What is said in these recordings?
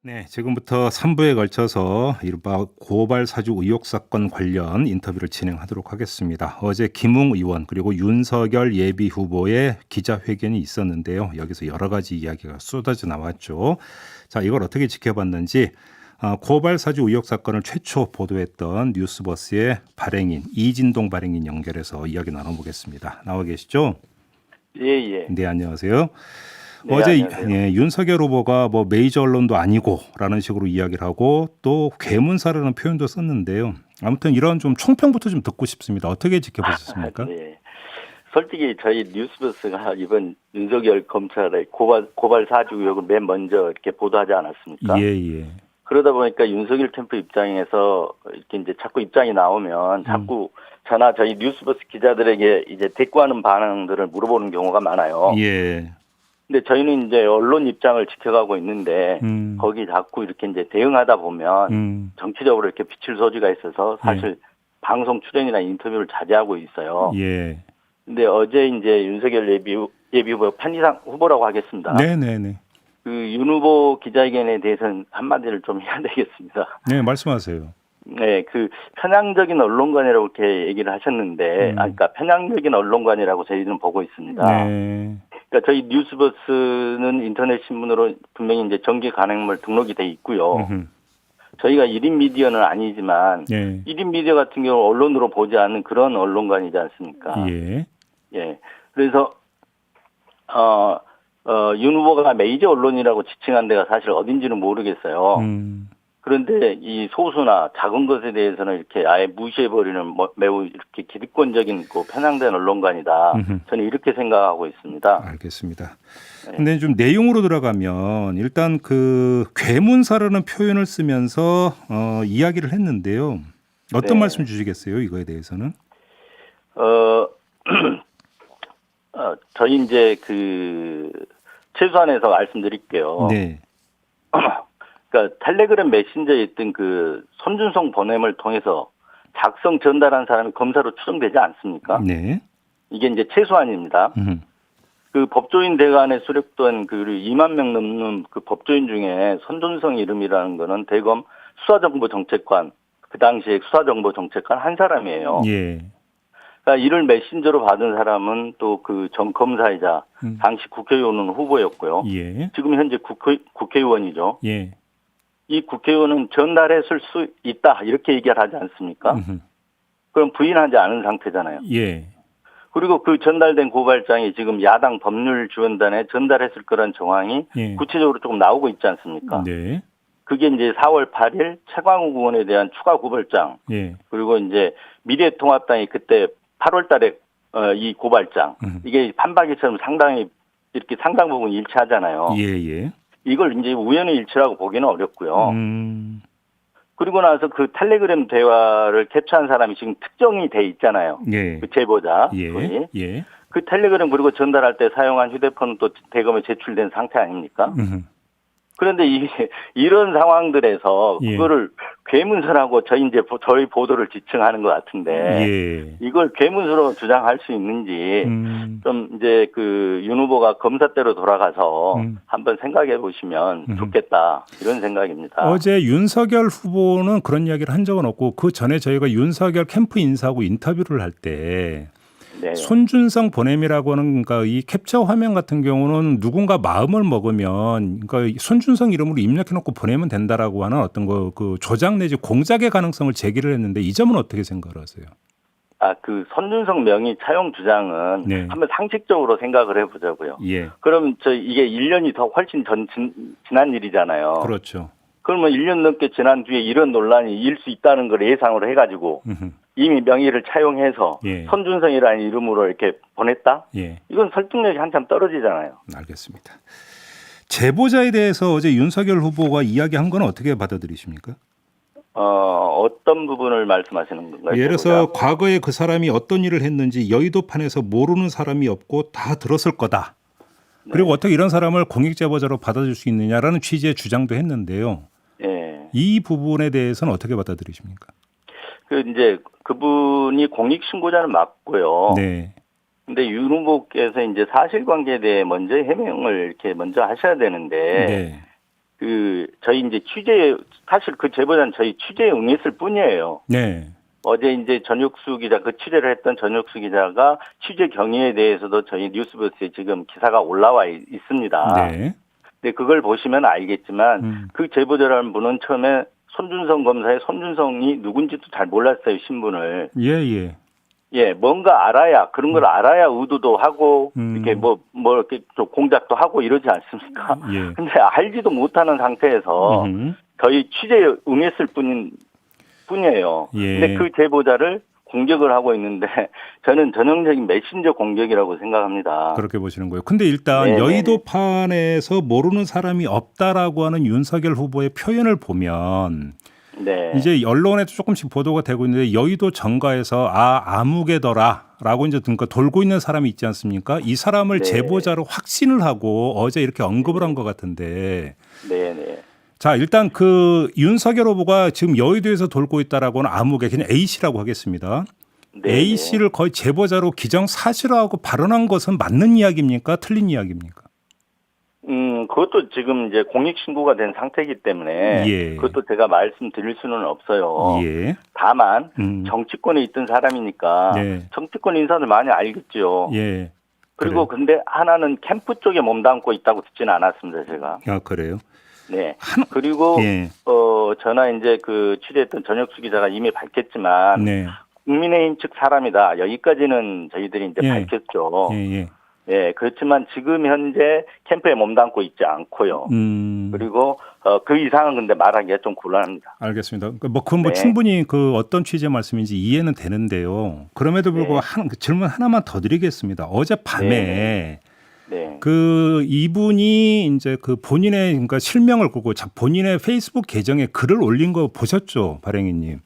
네, 지금부터 3부에 걸쳐서 이른바 고발 사주 의혹 사건 관련 인터뷰를 진행하도록 하겠습니다. 어제 김웅 의원 그리고 윤석열 예비 후보의 기자회견이 있었는데요. 여기서 여러 가지 이야기가 쏟아져 나왔죠. 자, 이걸 어떻게 지켜봤는지 고발 사주 의혹 사건을 최초 보도했던 뉴스버스의 발행인 이진동 발행인 연결해서 이야기 나눠보겠습니다. 나와 계시죠? 예, 예. 네, 안녕하세요. 네, 어제 안녕하세요. 윤석열 후보가 뭐 메이저 언론도 아니고라는 식으로 이야기를 하고 또 괴문사라는 표현도 썼는데요. 아무튼 이런 좀 총평부터 좀 듣고 싶습니다. 어떻게 지켜보셨습니까? 네. 솔직히 저희 뉴스버스가 이번 윤석열 검찰의 고발 사주 의혹을 맨 먼저 이렇게 보도하지 않았습니까? 예, 예. 그러다 보니까 윤석열 캠프 입장에서 이렇게 이제 자꾸 입장이 나오면 자꾸 저나 저희 뉴스버스 기자들에게 이제 대꾸하는 반응들을 물어보는 경우가 많아요. 예. 근데 저희는 이제 언론 입장을 지켜가고 있는데 거기 자꾸 이렇게 이제 대응하다 보면 정치적으로 이렇게 비칠 소지가 있어서 사실 방송 출연이나 인터뷰를 자제하고 있어요. 예. 근데 어제 이제 윤석열 예비 후보 판이상 후보라고 하겠습니다. 네네네. 그 윤 후보 기자회견에 대해서는 한마디를 좀 해야 되겠습니다. 네, 말씀하세요. 네, 그 편향적인 언론관이라고 이렇게 얘기를 하셨는데, 그러니까 편향적인 언론관이라고 저희는 보고 있습니다. 네. 그러니까 저희 뉴스버스는 인터넷 신문으로 분명히 이제 정기 간행물 등록이 돼 있고요. 저희가 1인 미디어는 아니지만 예. 1인 미디어 같은 경우 언론으로 보지 않는 그런 언론관이지 않습니까? 예. 예. 그래서 윤 후보가 메이저 언론이라고 지칭한 데가 사실 어딘지는 모르겠어요. 그런데 이 소수나 작은 것에 대해서는 이렇게 아예 무시해버리는 매우 이렇게 기득권적인 편향된 언론관이다. 저는 이렇게 생각하고 있습니다. 알겠습니다. 근데 좀 내용으로 들어가면 일단 그 괴문사라는 표현을 쓰면서 이야기를 했는데요. 어떤 네. 말씀 주시겠어요? 이거에 대해서는? 저희 이제 최소한에서 말씀드릴게요. 네. 그러니까 텔레그램 메신저에 있던 그 손준성 보냄을 통해서 작성 전달한 사람이 검사로 추정되지 않습니까? 네. 이게 이제 최소한입니다. 그 법조인 대관에 수록된 그 2만 명 넘는 그 법조인 중에 손준성 이름이라는 거는 대검 수사정보정책관, 그 당시에 수사정보정책관 한 사람이에요. 예. 그러니까 이를 메신저로 받은 사람은 또 그 전 검사이자 당시 국회의원은 후보였고요. 예. 지금 현재 국회의원이죠. 예. 이 국회의원은 전달했을 수 있다 이렇게 얘기를 하지 않습니까? 그럼 부인하지 않은 상태잖아요. 예. 그리고 그 전달된 고발장이 지금 야당 법률지원단에 전달했을 거란 정황이 예. 구체적으로 조금 나오고 있지 않습니까? 네. 그게 이제 4월 8일 최광욱 의원에 대한 추가 고발장, 예. 그리고 이제 미래통합당이 그때 8월 달에 이 고발장, 이게 판박이처럼 상당히 이렇게 상당 부분 일치하잖아요. 예. 예. 이걸 이제 우연의 일치라고 보기는 어렵고요. 그리고 나서 그 텔레그램 대화를 캡처한 사람이 지금 특정이 돼 있잖아요. 예. 그 제보자. 예. 예. 그 텔레그램 그리고 전달할 때 사용한 휴대폰은 또 대검에 제출된 상태 아닙니까? 그런데 이런 상황들에서 예. 그거를 괴문서라고 저희 보도를 지칭하는 것 같은데 예. 이걸 괴문서로 주장할 수 있는지 좀 이제 윤 후보가 검사대로 돌아가서 한번 생각해 보시면 좋겠다 이런 생각입니다. 어제 윤석열 후보는 그런 이야기를 한 적은 없고 그 전에 저희가 윤석열 캠프 인사하고 인터뷰를 할 때 네. 손준성 보냄이라고 하는 그러니까 이 캡처 화면 같은 경우는 누군가 마음을 먹으면 그러니까 손준성 이름으로 입력해놓고 보내면 된다라고 하는 어떤 그 조작 내지 공작의 가능성을 제기를 했는데 이 점은 어떻게 생각을 하세요? 그 손준성 명의 차용 주장은 네. 한번 상식적으로 생각을 해보자고요. 예. 그럼 이게 1년이 더 훨씬 지난 일이잖아요. 그렇죠. 그러면 1년 넘게 지난 뒤에 이런 논란이 일 수 있다는 걸 예상으로 해가지고 이미 명의를 차용해서 예. 손준성이라는 이름으로 이렇게 보냈다? 예. 이건 설득력이 한참 떨어지잖아요. 알겠습니다. 제보자에 대해서 어제 윤석열 후보가 이야기한 건 어떻게 받아들이십니까? 어떤 부분을 말씀하시는 건가요? 예를 들어서 과거에 그 사람이 어떤 일을 했는지 여의도판에서 모르는 사람이 없고 다 들었을 거다. 그리고 어떻게 이런 사람을 공익제보자로 받아줄 수 있느냐라는 취지의 주장도 했는데요. 예. 이 부분에 대해서는 어떻게 받아들이십니까? 이제 그분이 공익신고자는 맞고요. 네. 근데 윤 후보께서 이제 사실관계에 대해 먼저 해명을 이렇게 먼저 하셔야 되는데 네. 저희 이제 사실 그 제보자는 저희 취재에 응했을 뿐이에요. 네. 어제 이제 전육수 기자, 그 취재를 했던 전육수 기자가 취재 경위에 대해서도 저희 뉴스버스에 지금 기사가 올라와 있습니다. 네. 근데 그걸 보시면 알겠지만 그 제보자라는 분은 처음에 손준성 검사의 손준성이 누군지도 잘 몰랐어요, 신분을. 예. 예, 뭔가 알아야, 그런 걸 알아야 의도도 하고, 이렇게 이렇게 좀 공작도 하고 이러지 않습니까? 예. 근데 알지도 못하는 상태에서 저희 취재에 응했을 뿐이에요. 예. 근데 그 제보자를 공격을 하고 있는데 저는 전형적인 메신저 공격이라고 생각합니다. 그렇게 보시는 거예요. 근데 일단 네네네. 여의도판에서 모르는 사람이 없다라고 하는 윤석열 후보의 표현을 보면 네. 이제 언론에도 조금씩 보도가 되고 있는데 여의도 정가에서 아무개더라라고 이제 그러니까 돌고 있는 사람이 있지 않습니까? 이 사람을 네. 제보자로 확신을 하고 어제 이렇게 언급을 한 것 같은데 네네. 자 일단 그 윤석열 후보가 지금 여의도에서 돌고 있다라고는 아무개 그냥 A 씨라고 하겠습니다. 네네. A 씨를 거의 제보자로 기정사실화하고 발언한 것은 맞는 이야기입니까? 틀린 이야기입니까? 그것도 지금 이제 공익신고가 된 상태이기 때문에 예. 그것도 제가 말씀드릴 수는 없어요. 예. 다만 정치권에 있던 사람이니까 네. 정치권 인사들 많이 알겠죠. 예. 그리고 근데 하나는 캠프 쪽에 몸담고 있다고 듣지는 않았습니다, 제가. 아 그래요? 네. 그리고 예. 저나 이제 그 취재했던 전혁수 기자가 이미 밝혔지만 네. 국민의힘 측 사람이다. 여기까지는 저희들이 이제 예. 밝혔죠. 예. 예, 그렇지만 지금 현재 캠프에 몸담고 있지 않고요. 그리고 그 이상은 근데 말하기가 좀 곤란합니다. 알겠습니다. 뭐 그건 뭐 네. 충분히 그 어떤 취재 말씀인지 이해는 되는데요. 그럼에도 불구하고 그 질문 하나만 더 드리겠습니다. 어젯밤에 네. 그 이분이 이제 그 본인의 그러니까 실명을 걸고 본인의 페이스북 계정에 글을 올린 거 보셨죠, 발행인님?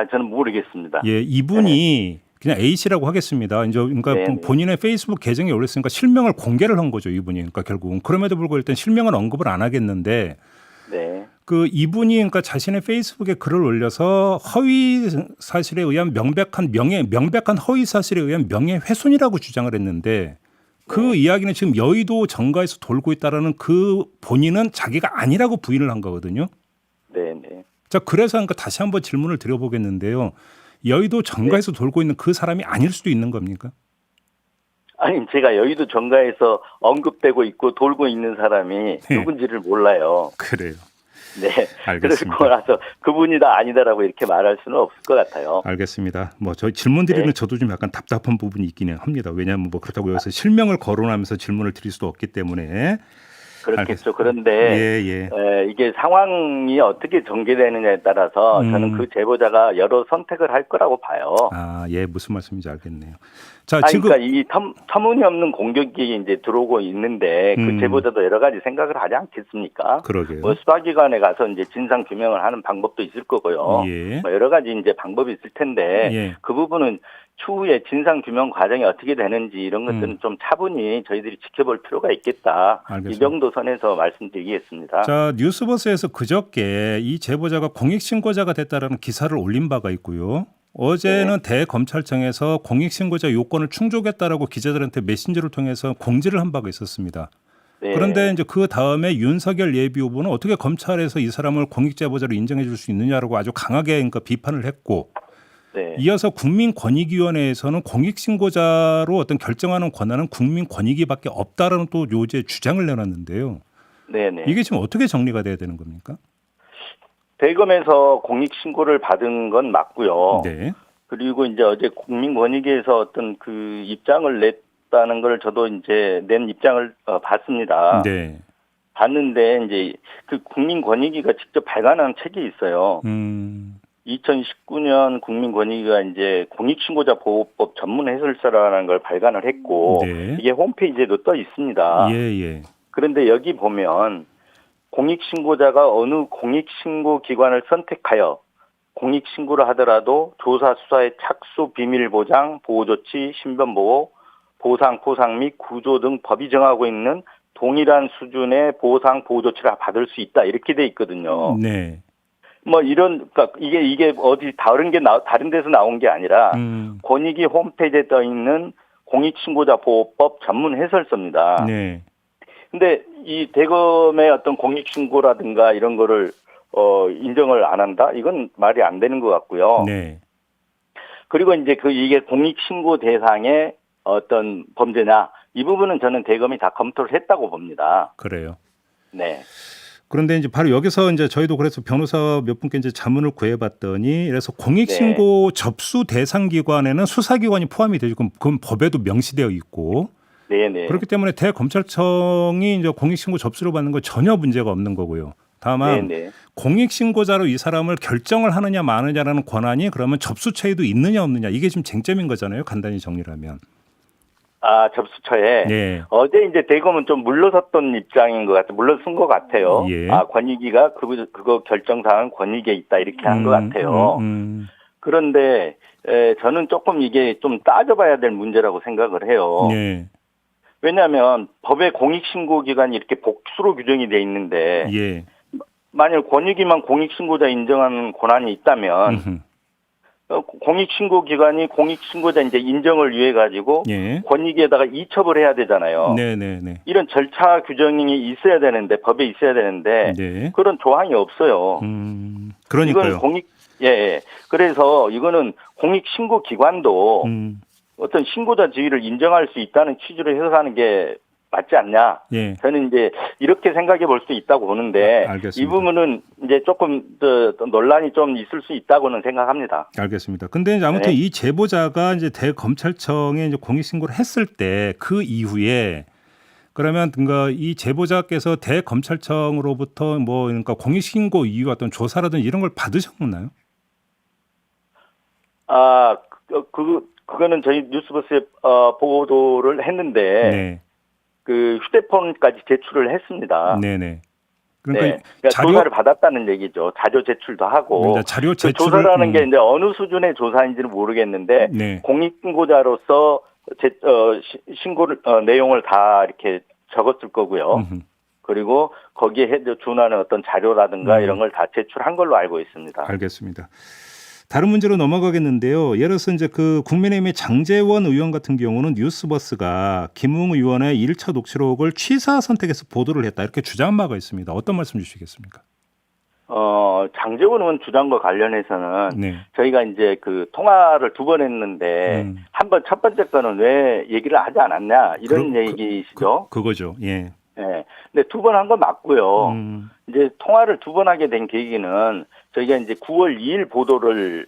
저는 모르겠습니다. 예, 이분이 그냥 A 씨라고 하겠습니다. 이제 그러니까 네. 본인의 페이스북 계정에 올렸으니까 실명을 공개를 한 거죠, 이분이. 그러니까 결국은 그럼에도 불구하고 일단 실명은 언급을 안 하겠는데 네. 그 이분이 그러니까 자신의 페이스북에 글을 올려서 허위 사실에 의한 명백한 허위 사실에 의한 명예훼손이라고 주장을 했는데 그 이야기는 지금 여의도 정가에서 돌고 있다라는 그 본인은 자기가 아니라고 부인을 한 거거든요. 네. 자, 그래서 그러니까 다시 한번 질문을 드려보겠는데요. 여의도 정가에서 돌고 있는 그 사람이 아닐 수도 있는 겁니까? 아니, 제가 여의도 정가에서 언급되고 있고 돌고 있는 사람이 누군지를 몰라요. 그래요. 네. 알겠습니다. 그러고 나서 그분이다 아니다라고 이렇게 말할 수는 없을 것 같아요. 알겠습니다. 뭐 저희 질문 드리는 저도 좀 약간 답답한 부분이 있기는 합니다. 왜냐하면 뭐 그렇다고 여기서 실명을 거론하면서 질문을 드릴 수도 없기 때문에. 그렇겠죠. 그런데 이게 상황이 어떻게 전개되느냐에 따라서 저는 그 제보자가 여러 선택을 할 거라고 봐요. 아, 예, 무슨 말씀인지 알겠네요. 자, 지금 그러니까 이 터무니없는 공격이 이제 들어오고 있는데 그 제보자도 여러 가지 생각을 하지 않겠습니까? 그러게요. 뭐 수사기관에 가서 이제 진상 규명을 하는 방법도 있을 거고요. 예. 뭐 여러 가지 이제 방법이 있을 텐데 그 부분은 추후에 진상 규명 과정이 어떻게 되는지 이런 것들은 좀 차분히 저희들이 지켜볼 필요가 있겠다. 알겠습니다. 이 정도 선에서 말씀드리겠습니다. 자, 뉴스버스에서 그저께 이 제보자가 공익신고자가 됐다라는 기사를 올린 바가 있고요. 어제는 대검찰청에서 공익신고자 요건을 충족했다라고 기자들한테 메신저를 통해서 공지를 한 바가 있었습니다. 그런데 이제 그 다음에 윤석열 예비후보는 어떻게 검찰에서 이 사람을 공익제보자로 인정해 줄 수 있느냐라고 아주 강하게 그러니까 비판을 했고 이어서 국민권익위원회에서는 공익신고자로 어떤 결정하는 권한은 국민권익위밖에 없다라는 또 요새 주장을 내놨는데요. 이게 지금 어떻게 정리가 돼야 되는 겁니까? 대검에서 공익신고를 받은 건 맞고요. 네. 그리고 이제 어제 국민권익위에서 어떤 그 입장을 냈다는 걸 저도 이제 낸 입장을 봤습니다. 네. 봤는데 이제 그 국민권익위가 직접 발간한 책이 있어요. 2019년 국민권익위가 이제 공익신고자 보호법 전문 해설서라는 걸 발간을 했고 이게 홈페이지에도 떠 있습니다. 그런데 여기 보면 공익신고자가 어느 공익신고 기관을 선택하여 공익신고를 하더라도 조사 수사의 착수 비밀보장, 보호조치, 신변보호, 보상, 포상 및 구조 등 법이 정하고 있는 동일한 수준의 보상, 보호조치를 받을 수 있다 이렇게 돼 있거든요. 네. 뭐 그러니까 이게 어디 다른 데서 나온 게 아니라 권익위 홈페이지에 떠 있는 공익신고자 보호법 전문 해설서입니다. 네. 근데 이 대검의 어떤 공익신고라든가 이런 거를 인정을 안 한다? 이건 말이 안 되는 것 같고요. 네. 그리고 이제 이게 공익신고 대상의 어떤 범죄냐, 이 부분은 저는 대검이 다 검토를 했다고 봅니다. 그래요. 네. 그런데 이제 바로 여기서 이제 저희도 그래서 변호사 몇 분께 이제 자문을 구해봤더니, 그래서 공익신고 접수 대상 기관에는 수사기관이 포함이 되죠. 그럼 법에도 명시되어 있고. 네네. 그렇기 때문에 대검찰청이 이제 공익신고 접수를 받는 건 전혀 문제가 없는 거고요. 다만 네네. 공익신고자로 이 사람을 결정을 하느냐 마느냐라는 권한이 그러면 접수처에도 있느냐 없느냐, 이게 지금 쟁점인 거잖아요. 간단히 정리를 하면. 아, 접수처에. 네. 어제 이제 대검은 좀 물러섰던 입장인 것 같아요. 물러선 것 같아요. 예. 아, 권익위가 그거 결정사항은 권익위에 있다, 이렇게 한 것 같아요. 그런데 저는 조금 이게 좀 따져봐야 될 문제라고 생각을 해요. 네. 왜냐하면 법에 공익신고기관이 이렇게 복수로 규정이 돼 있는데, 예. 만일 권익위만 공익신고자 인정하는 권한이 있다면 공익신고기관이 공익신고자 이제 인정을 위해 가지고 예. 권익위에다가 이첩을 해야 되잖아요. 네네네. 이런 절차 규정이 있어야 되는데, 법에 있어야 되는데 네. 그런 조항이 없어요. 그러니까요. 이건 예. 그래서 이거는 공익신고기관도 어떤 신고자 지위를 인정할 수 있다는 취지로 해석하는 게 맞지 않냐? 예. 저는 이제 이렇게 생각해 볼 수 있다고 보는데, 알겠습니다. 이 부분은 이제 조금 더 논란이 좀 있을 수 있다고는 생각합니다. 알겠습니다. 근데 이제 아무튼 네. 이 제보자가 이제 대검찰청에 이제 공익신고를 했을 때 그 이후에 그러면 뭔가 이 제보자께서 대검찰청으로부터 뭐 그러니까 공익신고 이유 어떤 조사라든지 이런 걸 받으셨나요? 아, 그거는 저희 뉴스버스에 보도를 했는데, 네. 그 휴대폰까지 제출을 했습니다. 네네. 그러니까, 네. 그러니까 조사를 받았다는 얘기죠. 자료 제출도 하고. 그러니까 자료 그 제출을 조사라는 게 이제 어느 수준의 조사인지는 모르겠는데, 네. 공익신고자로서 신고를 내용을 다 이렇게 적었을 거고요. 그리고 거기에 준하는 어떤 자료라든가 이런 걸 다 제출한 걸로 알고 있습니다. 알겠습니다. 다른 문제로 넘어가겠는데요. 예를 들어서 이제 그 국민의힘의 장제원 의원 같은 경우는 뉴스버스가 김웅 의원의 1차 녹취록을 취사 선택해서 보도를 했다, 이렇게 주장한 바가 있습니다. 어떤 말씀 주시겠습니까? 장제원 의원 주장과 관련해서는 네. 저희가 이제 그 통화를 2번 했는데 첫 번째 거는 왜 얘기를 하지 않았냐, 이런 얘기시죠. 그거죠. 예. 네. 근데 2번 한 건 맞고요. 이제 통화를 2번 하게 된 계기는 저희가 이제 9월 2일 보도를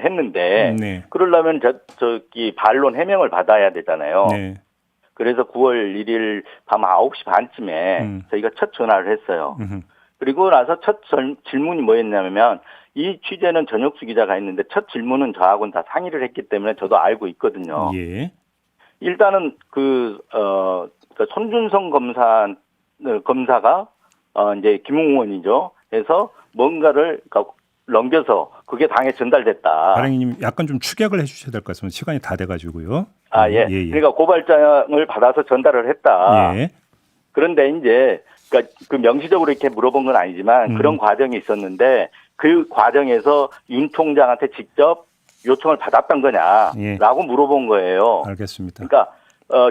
했는데, 네. 그러려면 저기 반론 해명을 받아야 되잖아요. 네. 그래서 9월 1일 밤 9시 반쯤에 저희가 첫 전화를 했어요. 그리고 나서 첫 질문이 뭐였냐면, 이 취재는 전혁수 기자가 했는데 첫 질문은 저하고는 다 상의를 했기 때문에 저도 알고 있거든요. 예. 일단은 손준성 검사가 이제 김웅 의원이죠. 해서 뭔가를 넘겨서 그게 당에 전달됐다. 발행님 약간 좀 추격을 해주셔야 될 것 같습니다. 시간이 다 돼가지고요. 아, 예. 그러니까 고발장을 받아서 전달을 했다. 예. 그런데 이제 그러니까 그 명시적으로 이렇게 물어본 건 아니지만 그런 과정이 있었는데, 그 과정에서 윤 총장한테 직접 요청을 받았던 거냐라고 예. 물어본 거예요. 알겠습니다. 그러니까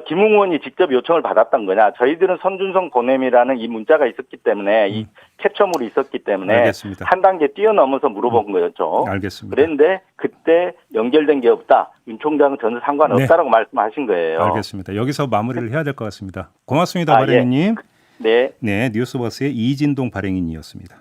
김웅 의원이 직접 요청을 받았던 거냐. 저희들은 손준성 보냄이라는 이 문자가 있었기 때문에, 이 캡처물이 있었기 때문에 알겠습니다. 한 단계 뛰어넘어서 물어본 거였죠. 알겠습니다. 그런데 그때 연결된 게 없다. 윤 총장은 전혀 상관없다라고 말씀하신 거예요. 알겠습니다. 여기서 마무리를 해야 될 것 같습니다. 고맙습니다, 아, 발행인님. 네. 네, 뉴스버스의 이진동 발행인이었습니다.